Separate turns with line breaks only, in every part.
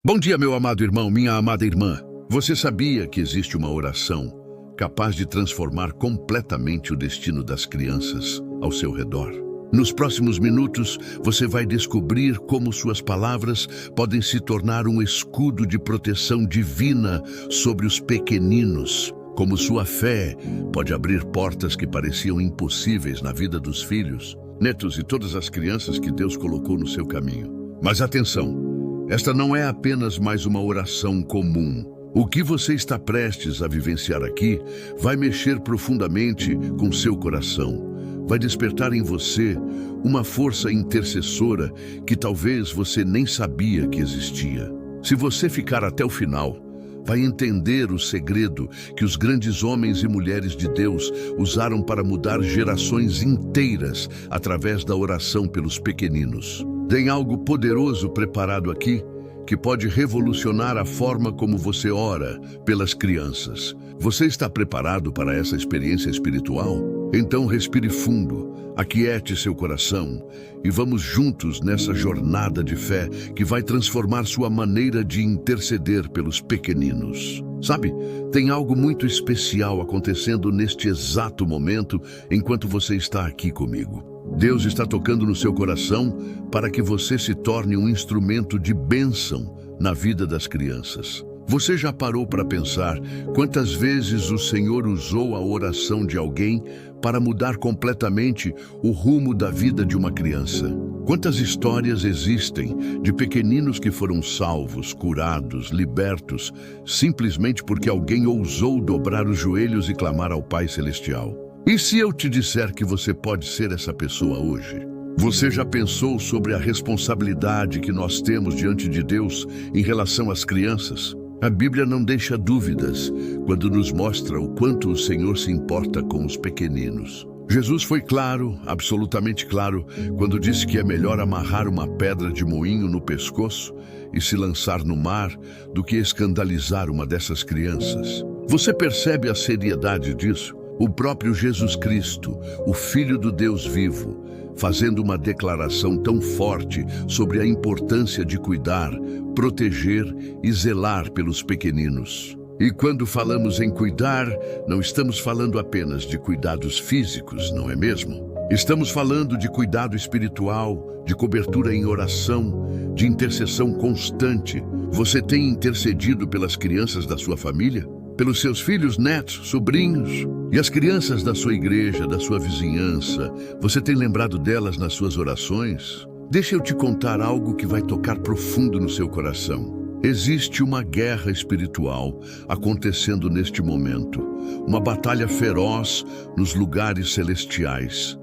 Bom dia, meu amado irmão, minha amada irmã. Você sabia que existe uma oração capaz de transformar completamente o destino das crianças ao seu redor? Nos próximos minutos, você vai descobrir como suas palavras podem se tornar um escudo de proteção divina sobre os pequeninos, como sua fé pode abrir portas que pareciam impossíveis na vida dos filhos, netos e todas as crianças que Deus colocou no seu caminho. Mas atenção! Esta não é apenas mais uma oração comum. O que você está prestes a vivenciar aqui vai mexer profundamente com seu coração. Vai despertar em você uma força intercessora que talvez você nem sabia que existia. Se você ficar até o final, vai entender o segredo que os grandes homens e mulheres de Deus usaram para mudar gerações inteiras através da oração pelos pequeninos. Tem algo poderoso preparado aqui que pode revolucionar a forma como você ora pelas crianças. Você está preparado para essa experiência espiritual? Então respire fundo, aquiete seu coração e vamos juntos nessa jornada de fé que vai transformar sua maneira de interceder pelos pequeninos. Sabe, tem algo muito especial acontecendo neste exato momento enquanto você está aqui comigo. Deus está tocando no seu coração para que você se torne um instrumento de bênção na vida das crianças. Você já parou para pensar quantas vezes o Senhor usou a oração de alguém para mudar completamente o rumo da vida de uma criança? Quantas histórias existem de pequeninos que foram salvos, curados, libertos, simplesmente porque alguém ousou dobrar os joelhos e clamar ao Pai Celestial? E se eu te disser que você pode ser essa pessoa hoje? Você já pensou sobre a responsabilidade que nós temos diante de Deus em relação às crianças? A Bíblia não deixa dúvidas quando nos mostra o quanto o Senhor se importa com os pequeninos. Jesus foi claro, absolutamente claro, quando disse que é melhor amarrar uma pedra de moinho no pescoço e se lançar no mar do que escandalizar uma dessas crianças. Você percebe a seriedade disso? O próprio Jesus Cristo, o Filho do Deus vivo, fazendo uma declaração tão forte sobre a importância de cuidar, proteger e zelar pelos pequeninos. E quando falamos em cuidar, não estamos falando apenas de cuidados físicos, não é mesmo? Estamos falando de cuidado espiritual, de cobertura em oração, de intercessão constante. Você tem intercedido pelas crianças da sua família? Pelos seus filhos, netos, sobrinhos e as crianças da sua igreja, da sua vizinhança? Você tem lembrado delas nas suas orações? Deixa eu te contar algo que vai tocar profundo no seu coração. Existe uma guerra espiritual acontecendo neste momento, uma batalha feroz nos lugares celestiais.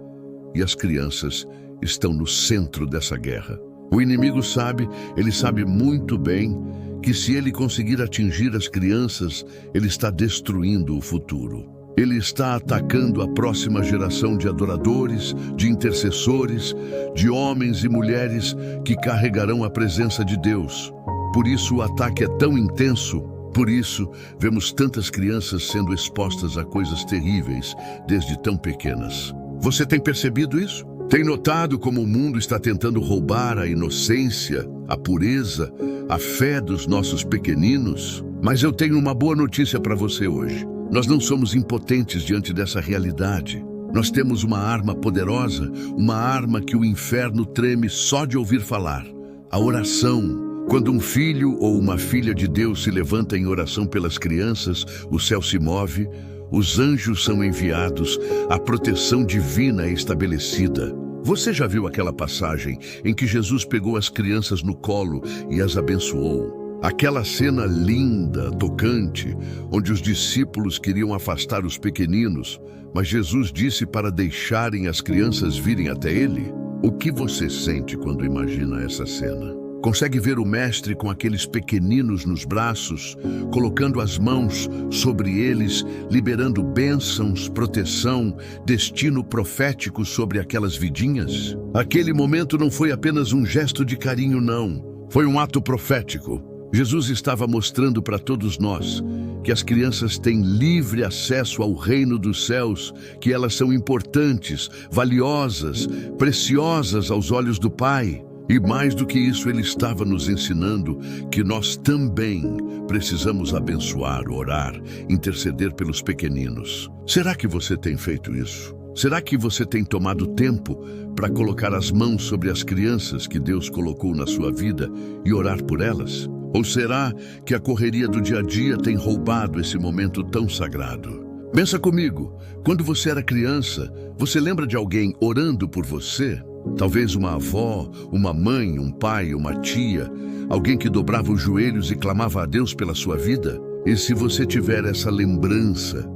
E as crianças estão no centro dessa guerra. O inimigo sabe, ele sabe muito bem que se ele conseguir atingir as crianças, ele está destruindo o futuro. Ele está atacando a próxima geração de adoradores, de intercessores, de homens e mulheres que carregarão a presença de Deus. Por isso o ataque é tão intenso, por isso vemos tantas crianças sendo expostas a coisas terríveis desde tão pequenas. Você tem percebido isso? Tem notado como o mundo está tentando roubar a inocência, a pureza, a fé dos nossos pequeninos? Mas eu tenho uma boa notícia para você hoje. Nós não somos impotentes diante dessa realidade. Nós temos uma arma poderosa, uma arma que o inferno treme só de ouvir falar: a oração. Quando um filho ou uma filha de Deus se levanta em oração pelas crianças, o céu se move, os anjos são enviados, a proteção divina é estabelecida. Você já viu aquela passagem em que Jesus pegou as crianças no colo e as abençoou? Aquela cena linda, tocante, onde os discípulos queriam afastar os pequeninos, mas Jesus disse para deixarem as crianças virem até ele? O que você sente quando imagina essa cena? Consegue ver o mestre com aqueles pequeninos nos braços, colocando as mãos sobre eles, liberando bênçãos, proteção, destino profético sobre aquelas vidinhas? Aquele momento não foi apenas um gesto de carinho, não. Foi um ato profético. Jesus estava mostrando para todos nós que as crianças têm livre acesso ao reino dos céus, que elas são importantes, valiosas, preciosas aos olhos do Pai. E mais do que isso, ele estava nos ensinando que nós também precisamos abençoar, orar, interceder pelos pequeninos. Será que você tem feito isso? Será que você tem tomado tempo para colocar as mãos sobre as crianças que Deus colocou na sua vida e orar por elas? Ou será que a correria do dia a dia tem roubado esse momento tão sagrado? Pensa comigo, quando você era criança, você lembra de alguém orando por você? Talvez uma avó, uma mãe, um pai, uma tia, alguém que dobrava os joelhos e clamava a Deus pela sua vida? E se você tiver essa lembrança,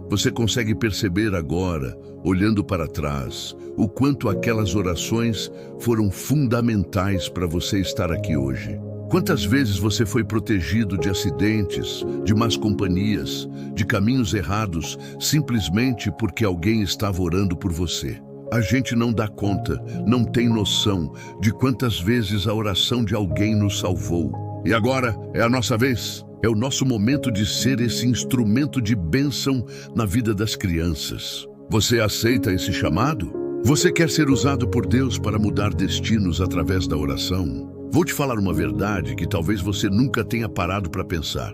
você consegue perceber agora, olhando para trás, o quanto aquelas orações foram fundamentais para você estar aqui hoje. Quantas vezes você foi protegido de acidentes, de más companhias, de caminhos errados, simplesmente porque alguém estava orando por você? A gente não dá conta, não tem noção de quantas vezes a oração de alguém nos salvou. E agora é a nossa vez. É o nosso momento de ser esse instrumento de bênção na vida das crianças. Você aceita esse chamado? Você quer ser usado por Deus para mudar destinos através da oração? Vou te falar uma verdade que talvez você nunca tenha parado para pensar.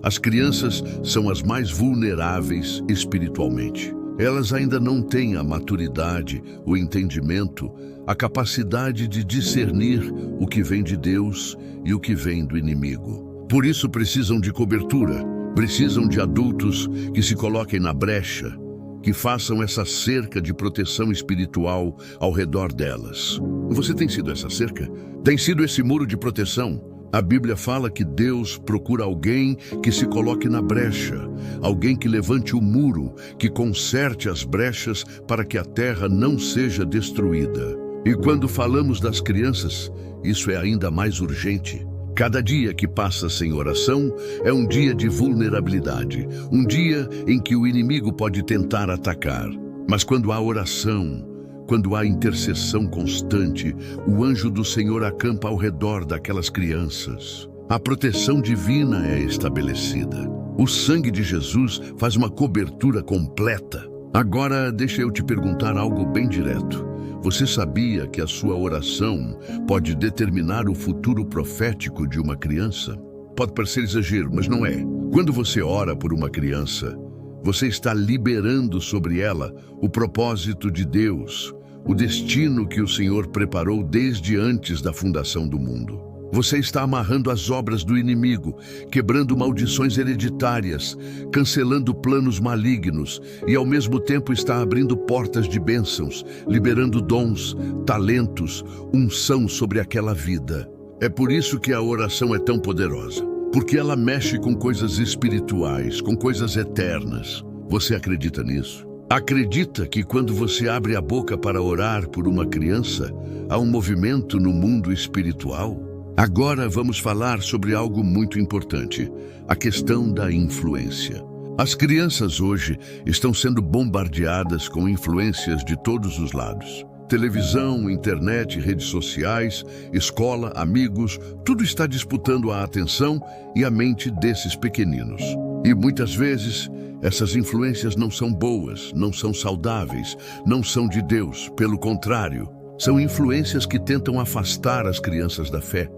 As crianças são as mais vulneráveis espiritualmente. Elas ainda não têm a maturidade, o entendimento, a capacidade de discernir o que vem de Deus e o que vem do inimigo. Por isso precisam de cobertura, precisam de adultos que se coloquem na brecha, que façam essa cerca de proteção espiritual ao redor delas. Você tem sido essa cerca? Tem sido esse muro de proteção? A Bíblia fala que Deus procura alguém que se coloque na brecha, alguém que levante o muro, que conserte as brechas para que a terra não seja destruída. E quando falamos das crianças, isso é ainda mais urgente. Cada dia que passa sem oração é um dia de vulnerabilidade, um dia em que o inimigo pode tentar atacar. Mas quando há oração, quando há intercessão constante, o anjo do Senhor acampa ao redor daquelas crianças. A proteção divina é estabelecida. O sangue de Jesus faz uma cobertura completa. Agora, deixa eu te perguntar algo bem direto. Você sabia que a sua oração pode determinar o futuro profético de uma criança? Pode parecer exagero, mas não é. Quando você ora por uma criança, você está liberando sobre ela o propósito de Deus, o destino que o Senhor preparou desde antes da fundação do mundo. Você está amarrando as obras do inimigo, quebrando maldições hereditárias, cancelando planos malignos e ao mesmo tempo está abrindo portas de bênçãos, liberando dons, talentos, unção sobre aquela vida. É por isso que a oração é tão poderosa, porque ela mexe com coisas espirituais, com coisas eternas. Você acredita nisso? Acredita que quando você abre a boca para orar por uma criança, há um movimento no mundo espiritual? Agora vamos falar sobre algo muito importante, a questão da influência. As crianças hoje estão sendo bombardeadas com influências de todos os lados. Televisão, internet, redes sociais, escola, amigos, tudo está disputando a atenção e a mente desses pequeninos. E muitas vezes, essas influências não são boas, não são saudáveis, não são de Deus. Pelo contrário, são influências que tentam afastar as crianças da fé,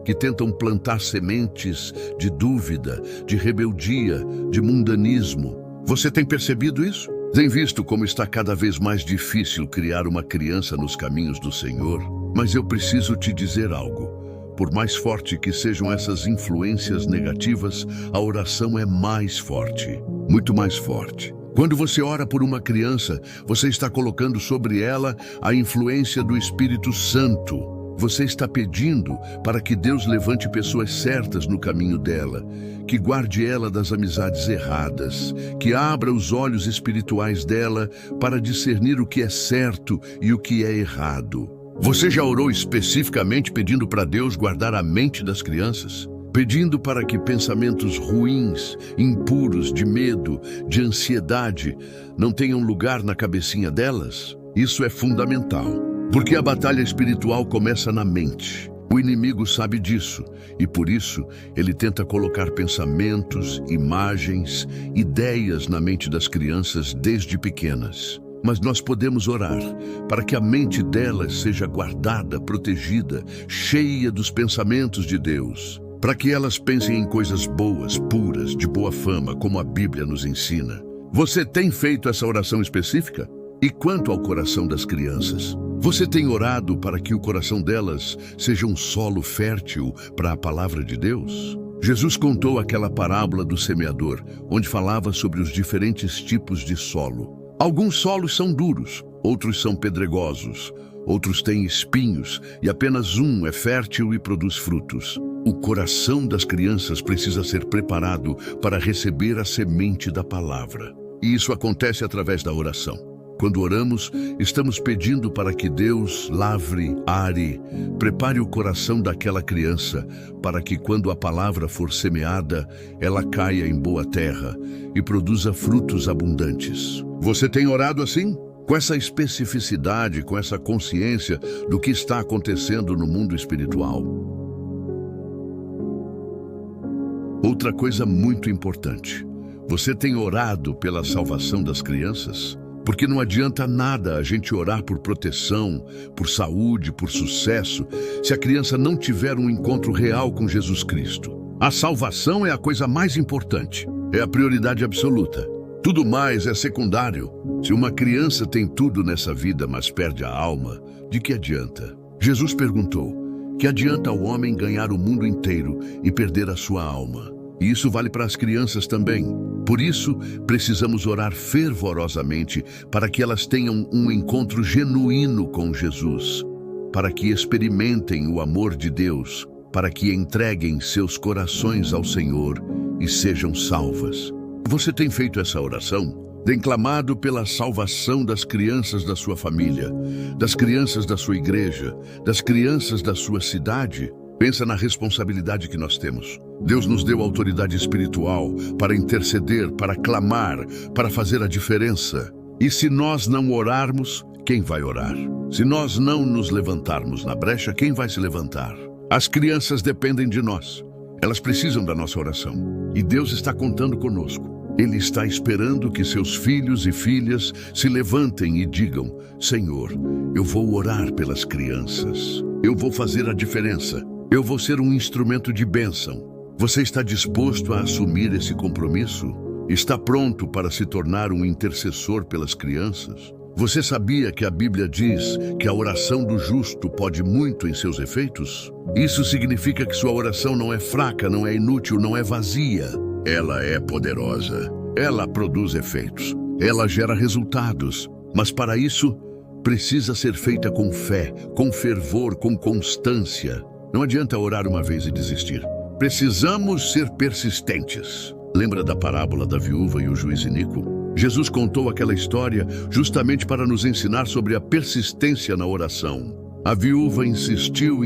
que tentam plantar sementes de dúvida, de rebeldia, de mundanismo. Você tem percebido isso? Tem visto como está cada vez mais difícil criar uma criança nos caminhos do Senhor? Mas eu preciso te dizer algo. Por mais forte que sejam essas influências negativas, a oração é mais forte, muito mais forte. Quando você ora por uma criança, você está colocando sobre ela a influência do Espírito Santo. Você está pedindo para que Deus levante pessoas certas no caminho dela, que guarde ela das amizades erradas, que abra os olhos espirituais dela para discernir o que é certo e o que é errado. Você já orou especificamente pedindo para Deus guardar a mente das crianças? Pedindo para que pensamentos ruins, impuros, de medo, de ansiedade, não tenham lugar na cabecinha delas? Isso é fundamental. Porque a batalha espiritual começa na mente. O inimigo sabe disso e por isso ele tenta colocar pensamentos, imagens, ideias na mente das crianças desde pequenas. Mas nós podemos orar para que a mente delas seja guardada, protegida, cheia dos pensamentos de Deus, para que elas pensem em coisas boas, puras, de boa fama, como a Bíblia nos ensina. Você tem feito essa oração específica? E quanto ao coração das crianças? Você tem orado para que o coração delas seja um solo fértil para a palavra de Deus? Jesus contou aquela parábola do semeador, onde falava sobre os diferentes tipos de solo. Alguns solos são duros, outros são pedregosos, outros têm espinhos e apenas um é fértil e produz frutos. O coração das crianças precisa ser preparado para receber a semente da palavra. E isso acontece através da oração. Quando oramos, estamos pedindo para que Deus lavre, are, prepare o coração daquela criança para que quando a palavra for semeada, ela caia em boa terra e produza frutos abundantes. Você tem orado assim? Com essa especificidade, com essa consciência do que está acontecendo no mundo espiritual. Outra coisa muito importante. Você tem orado pela salvação das crianças? Porque não adianta nada a gente orar por proteção, por saúde, por sucesso, se a criança não tiver um encontro real com Jesus Cristo. A salvação é a coisa mais importante, é a prioridade absoluta. Tudo mais é secundário. Se uma criança tem tudo nessa vida, mas perde a alma, de que adianta? Jesus perguntou: que adianta ao homem ganhar o mundo inteiro e perder a sua alma? E isso vale para as crianças também. Por isso, precisamos orar fervorosamente para que elas tenham um encontro genuíno com Jesus, para que experimentem o amor de Deus, para que entreguem seus corações ao Senhor e sejam salvas. Você tem feito essa oração? Tem clamado pela salvação das crianças da sua família, das crianças da sua igreja, das crianças da sua cidade? Pensa na responsabilidade que nós temos. Deus nos deu autoridade espiritual para interceder, para clamar, para fazer a diferença. E se nós não orarmos, quem vai orar? Se nós não nos levantarmos na brecha, quem vai se levantar? As crianças dependem de nós. Elas precisam da nossa oração. E Deus está contando conosco. Ele está esperando que seus filhos e filhas se levantem e digam: Senhor, eu vou orar pelas crianças. Eu vou fazer a diferença. Eu vou ser um instrumento de bênção. Você está disposto a assumir esse compromisso? Está pronto para se tornar um intercessor pelas crianças? Você sabia que a Bíblia diz que a oração do justo pode muito em seus efeitos? Isso significa que sua oração não é fraca, não é inútil, não é vazia. Ela é poderosa. Ela produz efeitos. Ela gera resultados. Mas para isso, precisa ser feita com fé, com fervor, com constância. Não adianta orar uma vez e desistir. Precisamos ser persistentes. Lembra da parábola da viúva e o juiz iníquo? Jesus contou aquela história justamente para nos ensinar sobre a persistência na oração. A viúva insistiu,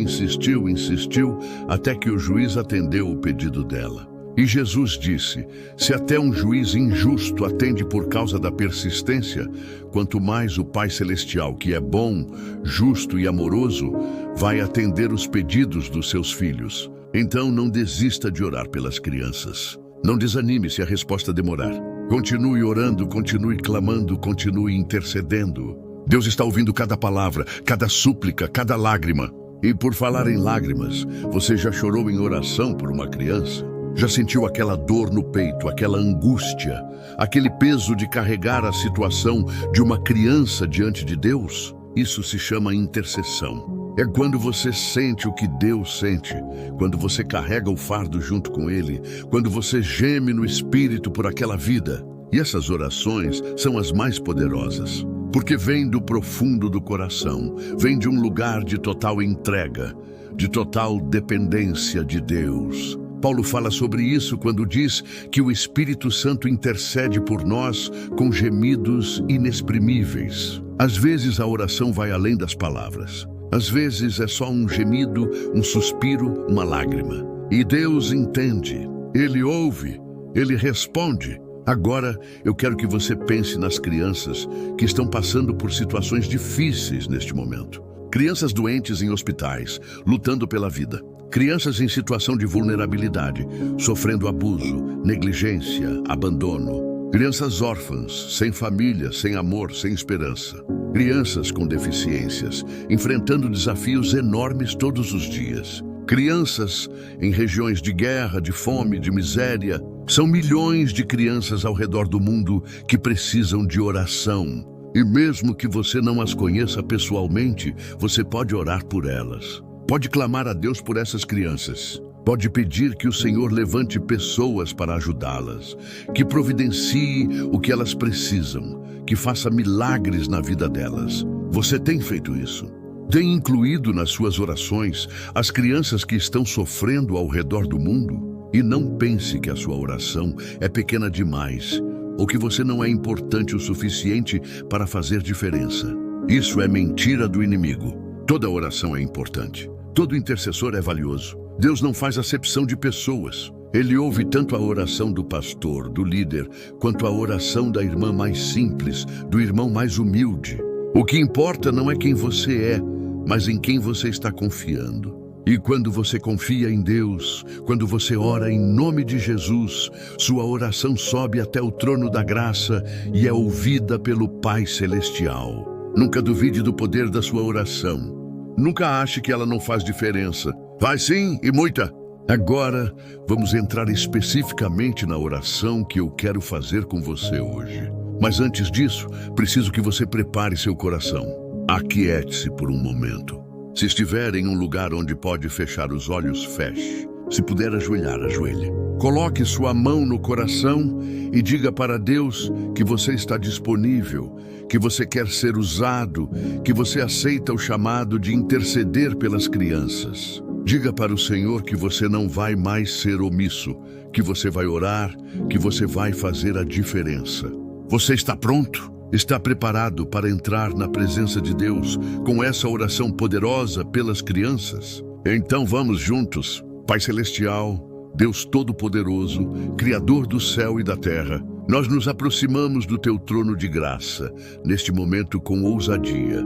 até que o juiz atendeu o pedido dela. E Jesus disse: se até um juiz injusto atende por causa da persistência, quanto mais o Pai Celestial, que é bom, justo e amoroso, vai atender os pedidos dos seus filhos. Então não desista de orar pelas crianças. Não desanime se a resposta demorar. Continue orando, continue clamando, continue intercedendo. Deus está ouvindo cada palavra, cada súplica, cada lágrima. E por falar em lágrimas, você já chorou em oração por uma criança? Já sentiu aquela dor no peito, aquela angústia, aquele peso de carregar a situação de uma criança diante de Deus? Isso se chama intercessão. É quando você sente o que Deus sente, quando você carrega o fardo junto com Ele, quando você geme no espírito por aquela vida. E essas orações são as mais poderosas, porque vêm do profundo do coração, vêm de um lugar de total entrega, de total dependência de Deus. Paulo fala sobre isso quando diz que o Espírito Santo intercede por nós com gemidos inexprimíveis. Às vezes a oração vai além das palavras. Às vezes é só um gemido, um suspiro, uma lágrima. E Deus entende, Ele ouve, Ele responde. Agora eu quero que você pense nas crianças que estão passando por situações difíceis neste momento. Crianças doentes em hospitais, lutando pela vida. Crianças em situação de vulnerabilidade, sofrendo abuso, negligência, abandono. Crianças órfãs, sem família, sem amor, sem esperança. Crianças com deficiências, enfrentando desafios enormes todos os dias. Crianças em regiões de guerra, de fome, de miséria. São milhões de crianças ao redor do mundo que precisam de oração. E mesmo que você não as conheça pessoalmente, você pode orar por elas. Pode clamar a Deus por essas crianças. Pode pedir que o Senhor levante pessoas para ajudá-las, que providencie o que elas precisam, que faça milagres na vida delas. Você tem feito isso? Tem incluído nas suas orações as crianças que estão sofrendo ao redor do mundo? E não pense que a sua oração é pequena demais, ou que você não é importante o suficiente para fazer diferença. Isso é mentira do inimigo. Toda oração é importante. Todo intercessor é valioso. Deus não faz acepção de pessoas. Ele ouve tanto a oração do pastor, do líder, quanto a oração da irmã mais simples, do irmão mais humilde. O que importa não é quem você é, mas em quem você está confiando. E quando você confia em Deus, quando você ora em nome de Jesus, sua oração sobe até o trono da graça e é ouvida pelo Pai Celestial. Nunca duvide do poder da sua oração. Nunca ache que ela não faz diferença. Vai sim, e muita. Agora, vamos entrar especificamente na oração que eu quero fazer com você hoje. Mas antes disso, preciso que você prepare seu coração. Aquiete-se por um momento. Se estiver em um lugar onde pode fechar os olhos, feche. Se puder ajoelhar, ajoelhe. Coloque sua mão no coração e diga para Deus que você está disponível, que você quer ser usado, que você aceita o chamado de interceder pelas crianças. Diga para o Senhor que você não vai mais ser omisso, que você vai orar, que você vai fazer a diferença. Você está pronto? Está preparado para entrar na presença de Deus com essa oração poderosa pelas crianças? Então vamos juntos. Pai Celestial, Deus Todo-Poderoso, Criador do céu e da terra, nós nos aproximamos do Teu trono de graça, neste momento com ousadia,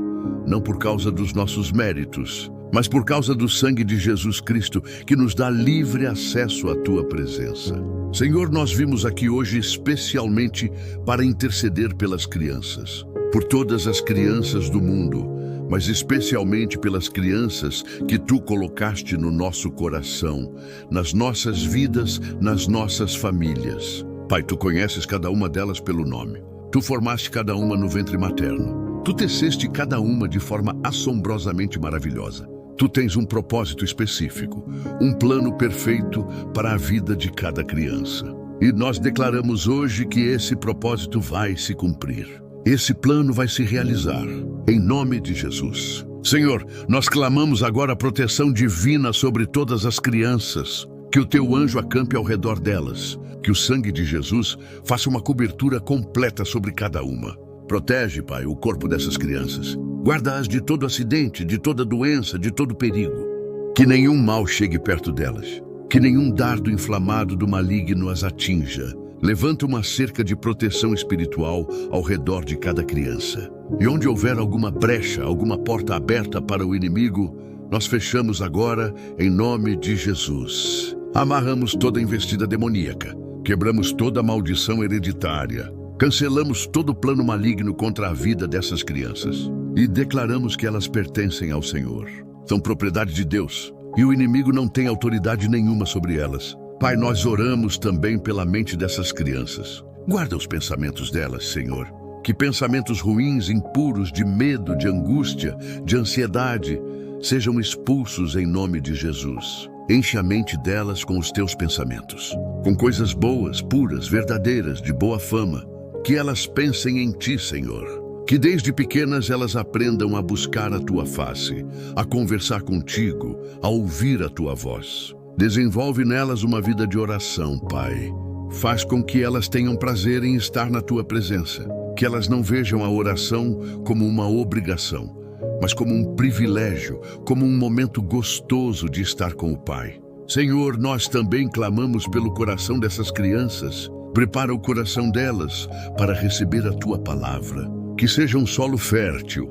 não por causa dos nossos méritos, mas por causa do sangue de Jesus Cristo, que nos dá livre acesso à Tua presença. Senhor, nós vimos aqui hoje especialmente para interceder pelas crianças, por todas as crianças do mundo, mas especialmente pelas crianças que Tu colocaste no nosso coração, nas nossas vidas, nas nossas famílias. Pai, Tu conheces cada uma delas pelo nome. Tu formaste cada uma no ventre materno. Tu teceste cada uma de forma assombrosamente maravilhosa. Tu tens um propósito específico, um plano perfeito para a vida de cada criança. E nós declaramos hoje que esse propósito vai se cumprir. Esse plano vai se realizar, em nome de Jesus. Senhor, nós clamamos agora a proteção divina sobre todas as crianças, que o Teu anjo acampe ao redor delas, que o sangue de Jesus faça uma cobertura completa sobre cada uma. Protege, Pai, o corpo dessas crianças. Guarda-as de todo acidente, de toda doença, de todo perigo. Que nenhum mal chegue perto delas. Que nenhum dardo inflamado do maligno as atinja. Levanta uma cerca de proteção espiritual ao redor de cada criança. E onde houver alguma brecha, alguma porta aberta para o inimigo, nós fechamos agora em nome de Jesus. Amarramos toda investida demoníaca. Quebramos toda maldição hereditária. Cancelamos todo plano maligno contra a vida dessas crianças. E declaramos que elas pertencem ao Senhor. São propriedade de Deus. E o inimigo não tem autoridade nenhuma sobre elas. Pai, nós oramos também pela mente dessas crianças. Guarda os pensamentos delas, Senhor. Que pensamentos ruins, impuros, de medo, de angústia, de ansiedade, sejam expulsos em nome de Jesus. Enche a mente delas com os Teus pensamentos, com coisas boas, puras, verdadeiras, de boa fama. Que elas pensem em Ti, Senhor. Que desde pequenas elas aprendam a buscar a Tua face, a conversar contigo, a ouvir a Tua voz. Desenvolve nelas uma vida de oração, Pai. Faz com que elas tenham prazer em estar na Tua presença. Que elas não vejam a oração como uma obrigação, mas como um privilégio, como um momento gostoso de estar com o Pai. Senhor, nós também clamamos pelo coração dessas crianças. Prepara o coração delas para receber a Tua palavra. Que seja um solo fértil,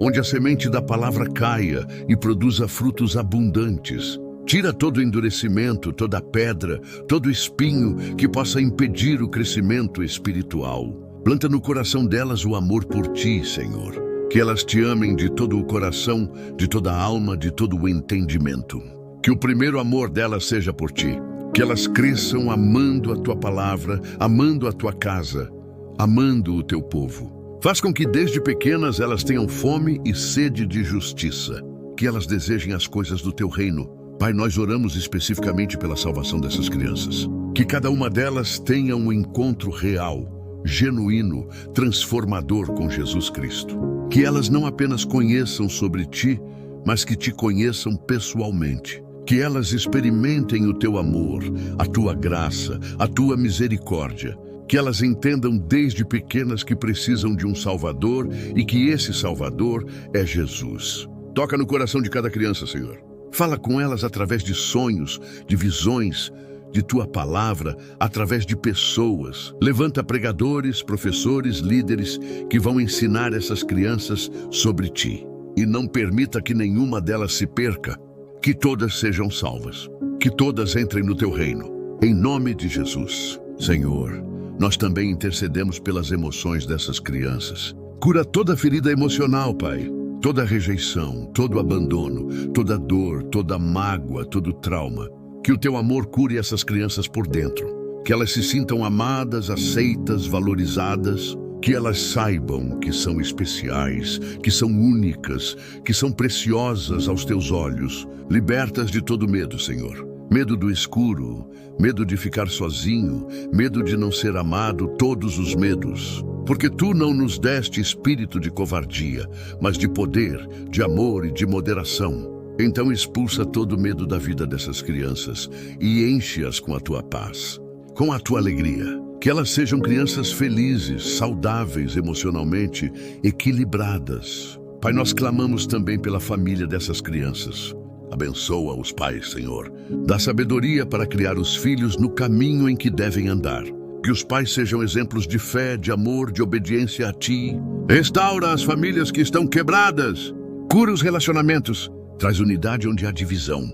onde a semente da palavra caia e produza frutos abundantes. Tira todo endurecimento, toda pedra, todo espinho que possa impedir o crescimento espiritual. Planta no coração delas o amor por ti, Senhor. Que elas te amem de todo o coração, de toda a alma, de todo o entendimento. Que o primeiro amor delas seja por ti. Que elas cresçam amando a tua palavra, amando a tua casa, amando o teu povo. Faz com que desde pequenas elas tenham fome e sede de justiça. Que elas desejem as coisas do teu reino. Pai, nós oramos especificamente pela salvação dessas crianças. Que cada uma delas tenha um encontro real, genuíno, transformador com Jesus Cristo. Que elas não apenas conheçam sobre ti, mas que te conheçam pessoalmente. Que elas experimentem o teu amor, a tua graça, a tua misericórdia. Que elas entendam desde pequenas que precisam de um Salvador e que esse Salvador é Jesus. Toca no coração de cada criança, Senhor. Fala com elas através de sonhos, de visões, de tua palavra, através de pessoas. Levanta pregadores, professores, líderes que vão ensinar essas crianças sobre ti. E não permita que nenhuma delas se perca. Que todas sejam salvas. Que todas entrem no teu reino. Em nome de Jesus. Senhor, nós também intercedemos pelas emoções dessas crianças. Cura toda ferida emocional, Pai. Toda rejeição, todo abandono, toda dor, toda mágoa, todo trauma. Que o teu amor cure essas crianças por dentro. Que elas se sintam amadas, aceitas, valorizadas. Que elas saibam que são especiais, que são únicas, que são preciosas aos teus olhos. Libertas de todo medo, Senhor. Medo do escuro, medo de ficar sozinho, medo de não ser amado, todos os medos. Porque tu não nos deste espírito de covardia, mas de poder, de amor e de moderação. Então expulsa todo medo da vida dessas crianças e enche-as com a tua paz, com a tua alegria. Que elas sejam crianças felizes, saudáveis emocionalmente, equilibradas. Pai, nós clamamos também pela família dessas crianças. Abençoa os pais, Senhor. Dá sabedoria para criar os filhos no caminho em que devem andar. Que os pais sejam exemplos de fé, de amor, de obediência a ti. Restaura as famílias que estão quebradas. Cura os relacionamentos. Traz unidade onde há divisão.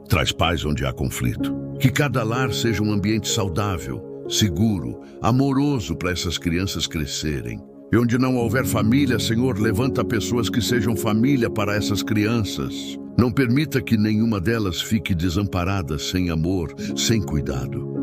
Traz paz onde há conflito. Que cada lar seja um ambiente saudável, seguro, amoroso para essas crianças crescerem. E onde não houver família, Senhor, levanta pessoas que sejam família para essas crianças. Não permita que nenhuma delas fique desamparada, sem amor, sem cuidado.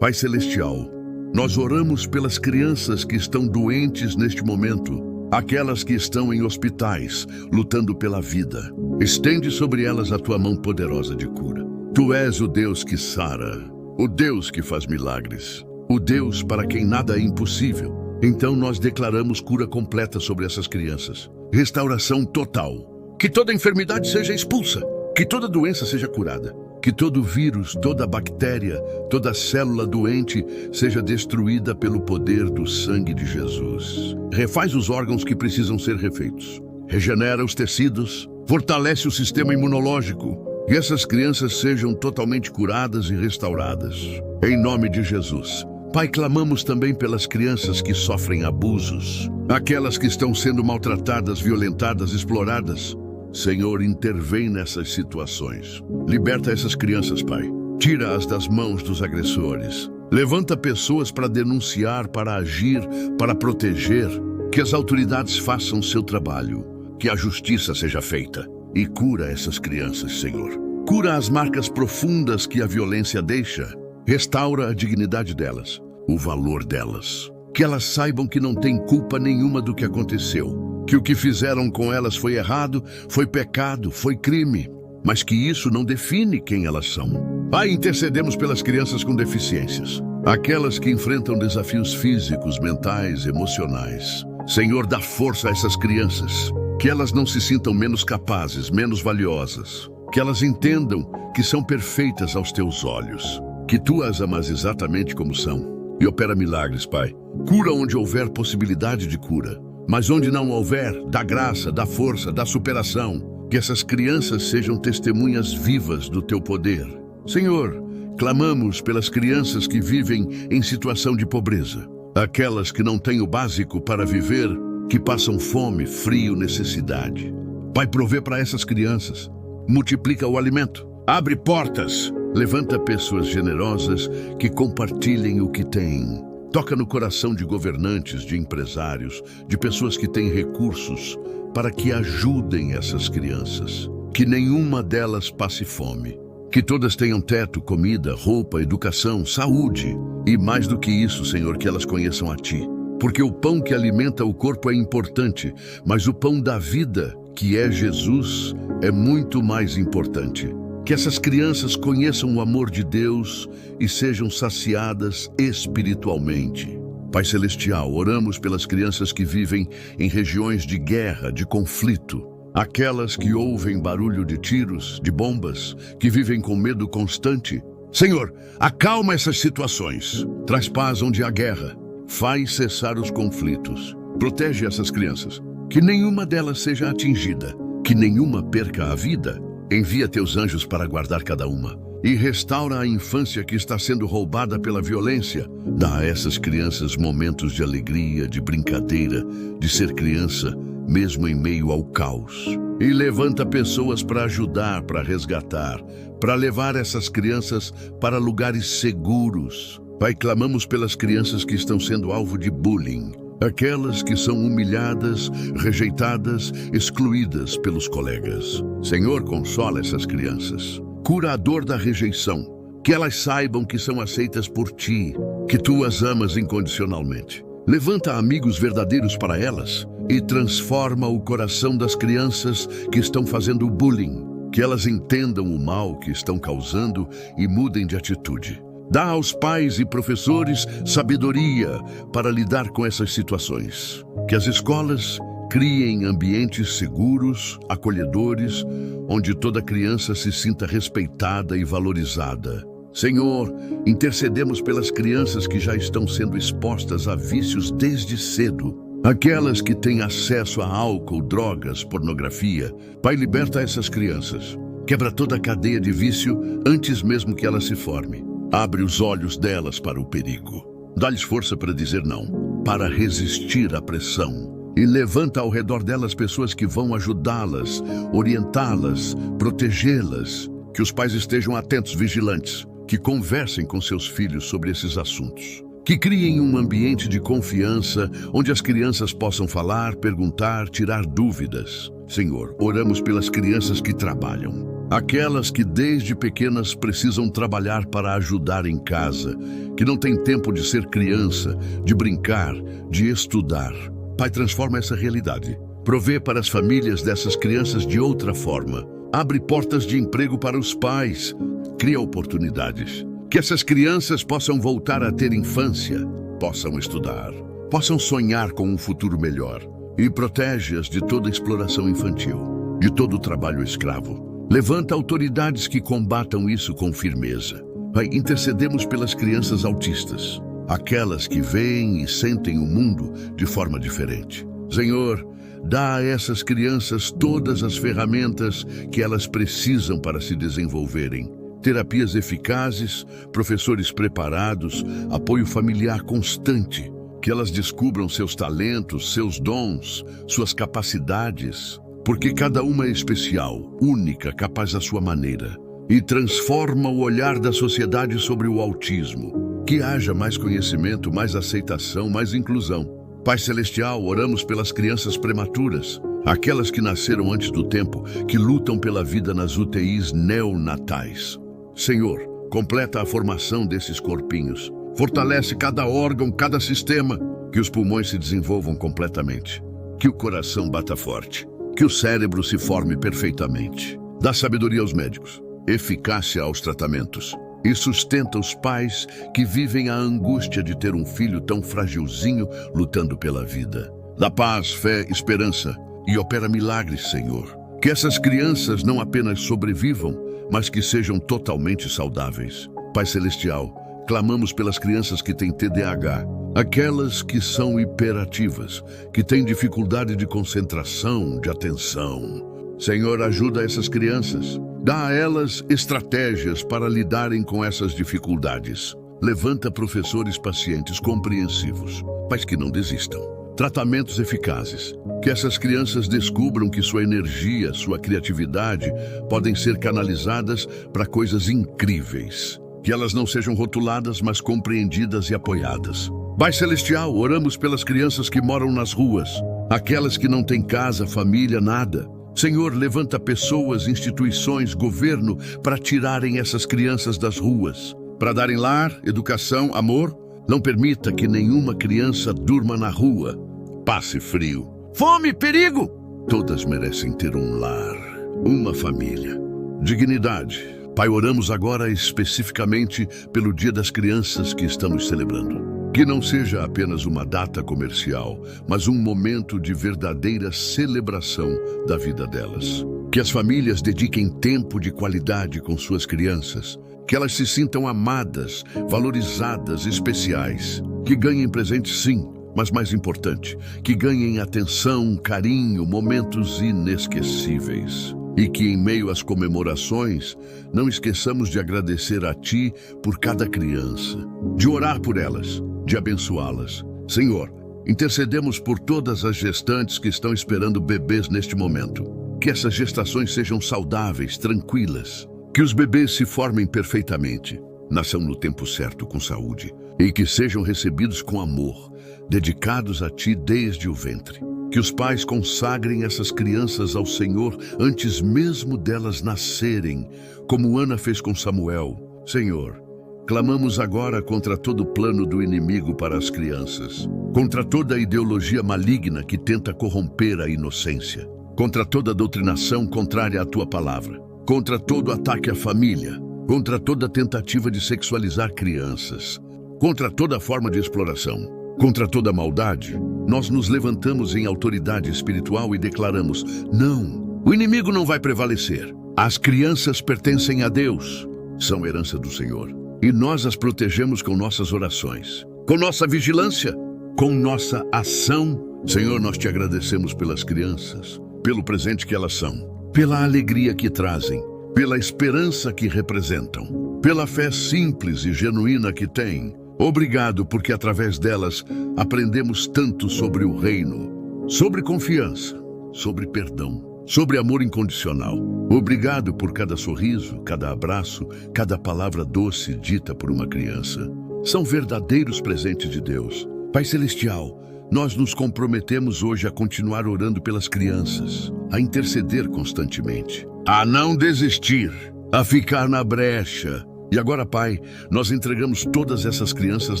Pai Celestial, nós oramos pelas crianças que estão doentes neste momento, aquelas que estão em hospitais, lutando pela vida. Estende sobre elas a tua mão poderosa de cura. Tu és o Deus que sara, o Deus que faz milagres, o Deus para quem nada é impossível. Então nós declaramos cura completa sobre essas crianças. Restauração total. Que toda enfermidade seja expulsa. Que toda doença seja curada. Que todo vírus, toda bactéria, toda célula doente seja destruída pelo poder do sangue de Jesus. Refaz os órgãos que precisam ser refeitos. Regenera os tecidos. Fortalece o sistema imunológico. Que essas crianças sejam totalmente curadas e restauradas. Em nome de Jesus. Pai, clamamos também pelas crianças que sofrem abusos. Aquelas que estão sendo maltratadas, violentadas, exploradas. Senhor, intervém nessas situações. Liberta essas crianças, Pai. Tira-as das mãos dos agressores. Levanta pessoas para denunciar, para agir, para proteger. Que as autoridades façam seu trabalho. Que a justiça seja feita. E cura essas crianças, Senhor. Cura as marcas profundas que a violência deixa. Restaura a dignidade delas, o valor delas. Que elas saibam que não têm culpa nenhuma do que aconteceu. Que o que fizeram com elas foi errado, foi pecado, foi crime. Mas que isso não define quem elas são. Pai, intercedemos pelas crianças com deficiências. Aquelas que enfrentam desafios físicos, mentais, emocionais. Senhor, dá força a essas crianças. Que elas não se sintam menos capazes, menos valiosas. Que elas entendam que são perfeitas aos teus olhos. Que tu as amas exatamente como são. E opera milagres, Pai. Cura onde houver possibilidade de cura. Mas onde não houver, dá graça, dá força, dá superação. Que essas crianças sejam testemunhas vivas do teu poder. Senhor, clamamos pelas crianças que vivem em situação de pobreza. Aquelas que não têm o básico para viver que passam fome, frio, necessidade. Pai, provê para essas crianças. Multiplica o alimento. Abre portas. Levanta pessoas generosas que compartilhem o que têm. Toca no coração de governantes, de empresários, de pessoas que têm recursos para que ajudem essas crianças. Que nenhuma delas passe fome. Que todas tenham teto, comida, roupa, educação, saúde. E mais do que isso, Senhor, que elas conheçam a Ti. Porque o pão que alimenta o corpo é importante, mas o pão da vida, que é Jesus, é muito mais importante. Que essas crianças conheçam o amor de Deus e sejam saciadas espiritualmente. Pai Celestial, oramos pelas crianças que vivem em regiões de guerra, de conflito. Aquelas que ouvem barulho de tiros, de bombas, que vivem com medo constante. Senhor, acalma essas situações. Traz paz onde há guerra. Faz cessar os conflitos. Protege essas crianças. Que nenhuma delas seja atingida. Que nenhuma perca a vida. Envia teus anjos para guardar cada uma. E restaura a infância que está sendo roubada pela violência. Dá a essas crianças momentos de alegria, de brincadeira, de ser criança, mesmo em meio ao caos. E levanta pessoas para ajudar, para resgatar, para levar essas crianças para lugares seguros. Pai, clamamos pelas crianças que estão sendo alvo de bullying. Aquelas que são humilhadas, rejeitadas, excluídas pelos colegas. Senhor, consola essas crianças. Cura a dor da rejeição. Que elas saibam que são aceitas por Ti, que Tu as amas incondicionalmente. Levanta amigos verdadeiros para elas e transforma o coração das crianças que estão fazendo bullying. Que elas entendam o mal que estão causando e mudem de atitude. Dá aos pais e professores sabedoria para lidar com essas situações. Que as escolas criem ambientes seguros, acolhedores, onde toda criança se sinta respeitada e valorizada. Senhor, intercedemos pelas crianças que já estão sendo expostas a vícios desde cedo. Aquelas que têm acesso a álcool, drogas, pornografia. Pai, liberta essas crianças. Quebra toda a cadeia de vício antes mesmo que ela se forme. Abre os olhos delas para o perigo. Dá-lhes força para dizer não, para resistir à pressão. E levanta ao redor delas pessoas que vão ajudá-las, orientá-las, protegê-las. Que os pais estejam atentos, vigilantes, que conversem com seus filhos sobre esses assuntos. Que criem um ambiente de confiança, onde as crianças possam falar, perguntar, tirar dúvidas. Senhor, oramos pelas crianças que trabalham. Aquelas que desde pequenas precisam trabalhar para ajudar em casa, que não têm tempo de ser criança, de brincar, de estudar. Pai, transforma essa realidade. Provê para as famílias dessas crianças de outra forma. Abre portas de emprego para os pais. Cria oportunidades. Que essas crianças possam voltar a ter infância, possam estudar, possam sonhar com um futuro melhor. E protege-as de toda exploração infantil, de todo trabalho escravo. Levanta autoridades que combatam isso com firmeza. Pai, intercedemos pelas crianças autistas, aquelas que veem e sentem o mundo de forma diferente. Senhor, dá a essas crianças todas as ferramentas que elas precisam para se desenvolverem. Terapias eficazes, professores preparados, apoio familiar constante. Que elas descubram seus talentos, seus dons, suas capacidades. Porque cada uma é especial, única, capaz à sua maneira. E transforma o olhar da sociedade sobre o autismo. Que haja mais conhecimento, mais aceitação, mais inclusão. Pai Celestial, oramos pelas crianças prematuras, aquelas que nasceram antes do tempo, que lutam pela vida nas UTIs neonatais. Senhor, completa a formação desses corpinhos. Fortalece cada órgão, cada sistema. Que os pulmões se desenvolvam completamente. Que o coração bata forte. Que o cérebro se forme perfeitamente. Dá sabedoria aos médicos, eficácia aos tratamentos. E sustenta os pais que vivem a angústia de ter um filho tão fragilzinho lutando pela vida. Dá paz, fé, esperança e opera milagres, Senhor. Que essas crianças não apenas sobrevivam, mas que sejam totalmente saudáveis. Pai Celestial, clamamos pelas crianças que têm TDAH, aquelas que são hiperativas, que têm dificuldade de concentração, de atenção. Senhor, ajuda essas crianças. Dá a elas estratégias para lidarem com essas dificuldades. Levanta professores pacientes, compreensivos, mas que não desistam. tratamentos eficazes. Que essas crianças descubram que sua energia, sua criatividade podem ser canalizadas para coisas incríveis. Que elas não sejam rotuladas, mas compreendidas e apoiadas. Pai Celestial, oramos pelas crianças que moram nas ruas, aquelas que não têm casa, família, nada. Senhor, levanta pessoas, instituições, governo para tirarem essas crianças das ruas, para darem lar, educação, amor. Não permita que nenhuma criança durma na rua, passe frio, fome, perigo. Todas merecem ter um lar, uma família, dignidade. Pai, oramos agora especificamente pelo Dia das Crianças que estamos celebrando. Que não seja apenas uma data comercial, mas um momento de verdadeira celebração da vida delas. Que as famílias dediquem tempo de qualidade com suas crianças. Que elas se sintam amadas, valorizadas, especiais. Que ganhem presentes, sim, mas mais importante, que ganhem atenção, carinho, momentos inesquecíveis. E que em meio às comemorações, não esqueçamos de agradecer a Ti por cada criança, de orar por elas, de abençoá-las. Senhor, intercedemos por todas as gestantes que estão esperando bebês neste momento. Que essas gestações sejam saudáveis, tranquilas. Que os bebês se formem perfeitamente, nasçam no tempo certo com saúde e que sejam recebidos com amor, dedicados a Ti desde o ventre. Que os pais consagrem essas crianças ao Senhor antes mesmo delas nascerem, como Ana fez com Samuel. Senhor, clamamos agora contra todo plano do inimigo para as crianças, contra toda ideologia maligna que tenta corromper a inocência, contra toda doutrinação contrária à Tua palavra, contra todo ataque à família, contra toda tentativa de sexualizar crianças, contra toda forma de exploração. Contra toda maldade, nós nos levantamos em autoridade espiritual e declaramos: não, o inimigo não vai prevalecer. As crianças pertencem a Deus, são herança do Senhor. E nós as protegemos com nossas orações, com nossa vigilância, com nossa ação. Senhor, nós Te agradecemos pelas crianças, pelo presente que elas são, pela alegria que trazem, pela esperança que representam, pela fé simples e genuína que têm. Obrigado porque através delas aprendemos tanto sobre o reino, sobre confiança, sobre perdão, sobre amor incondicional. Obrigado por cada sorriso, cada abraço, cada palavra doce dita por uma criança. São verdadeiros presentes de Deus. Pai Celestial, nós nos comprometemos hoje a continuar orando pelas crianças, a interceder constantemente, a não desistir, a ficar na brecha. E agora, Pai, nós entregamos todas essas crianças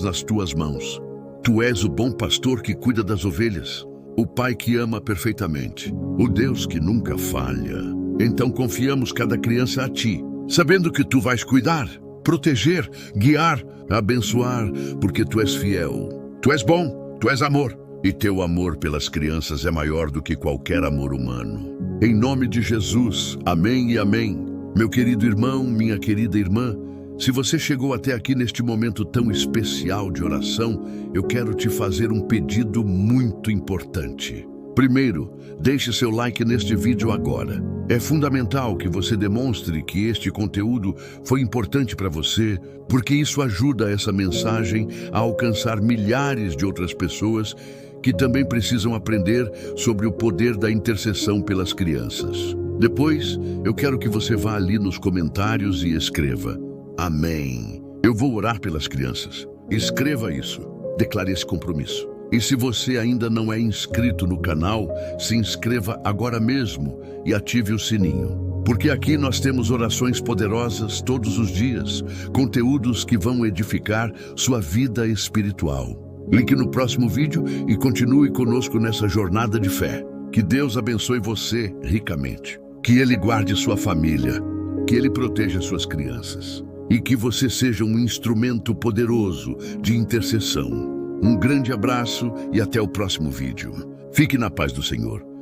nas Tuas mãos. Tu és o bom pastor que cuida das ovelhas, o Pai que ama perfeitamente, o Deus que nunca falha. Então confiamos cada criança a Ti, sabendo que Tu vais cuidar, proteger, guiar, abençoar, porque Tu és fiel. Tu és bom, Tu és amor, e Teu amor pelas crianças é maior do que qualquer amor humano. Em nome de Jesus, amém e amém. Meu querido irmão, minha querida irmã, se você chegou até aqui neste momento tão especial de oração, eu quero te fazer um pedido muito importante. Primeiro, deixe seu like neste vídeo agora. É fundamental que você demonstre que este conteúdo foi importante para você, porque isso ajuda essa mensagem a alcançar milhares de outras pessoas que também precisam aprender sobre o poder da intercessão pelas crianças. Depois, eu quero que você vá ali nos comentários e escreva: Amém. Eu vou orar pelas crianças. Escreva isso. Declare esse compromisso. E se você ainda não é inscrito no canal, se inscreva agora mesmo e ative o sininho. Porque aqui nós temos orações poderosas todos os dias, conteúdos que vão edificar sua vida espiritual. Clique no próximo vídeo e continue conosco nessa jornada de fé. Que Deus abençoe você ricamente. Que Ele guarde sua família. Que Ele proteja suas crianças. E que você seja um instrumento poderoso de intercessão. Um grande abraço e até o próximo vídeo. Fique na paz do Senhor.